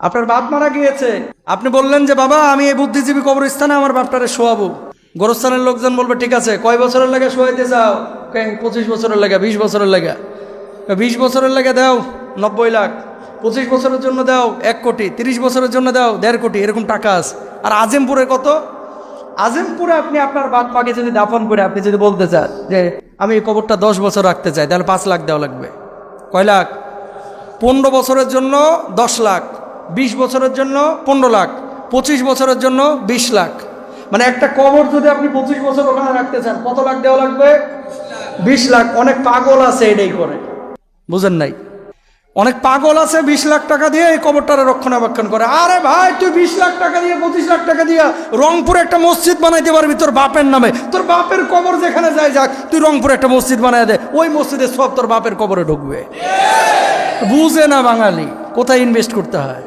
আপনার বাপ মারা গিয়েছে, আপনি বললেন যে বাবা আমি এই বুদ্ধিজীবী কবরস্থানে আমার বাপটারে শোয়াবো। গোরস্থানের লোকজন বলবে ঠিক আছে, কয় বছরের লাগে শোয়াইতে চাও? 25 বছরের লাগে, 20 বছরের লাগে। 20 বছরের লাগে দাও 90 লাখ, 25 বছরের জন্য দাও 1 কোটি, 30 বছরের জন্য দাও 1.5 কোটি, এরকম টাকা আছে। আর আজিমপুরে কত? আজিমপুরে আপনি আপনার বাপ মাকে যদি দাফন করে আপনি যদি বলতে চান যে আমি এই কবরটা 10 বছর রাখতে চাই, তাহলে 5 লাখ দেওয়া লাগবে। কয় লাখ? 15 বছরের জন্য 10 লাখ, 20 বছরের জন্য 15 লাখ, 25 বছরের জন্য 20 লাখ। মানে একটা কবর যদি আপনি 25 বছর ওখানে রাখতে চান, কত লাখ দেওয়া লাগবে? 20 লাখ। অনেক পাগল আছে এটাই করে, বুঝেন নাই? অনেক পাগল আছে 20 লাখ টাকা দিয়ে এই কবরটারে রক্ষণাবেক্ষণ করে। আরে ভাই তুই 20 লাখ টাকা দিয়ে 25 লাখ টাকা দিয়ে রংপুরে একটা মসজিদ বানাইতে পারবি তোর বাপের নামে। তোর বাপের কবর যেখানে যায় যাক, তুই রংপুরে একটা মসজিদ বানাই দে, ওই মসজিদের সব তোর বাপের কবরে ঢুকবে। বুঝে না বাঙালি কোথায় ইনভেস্ট করতে হয়।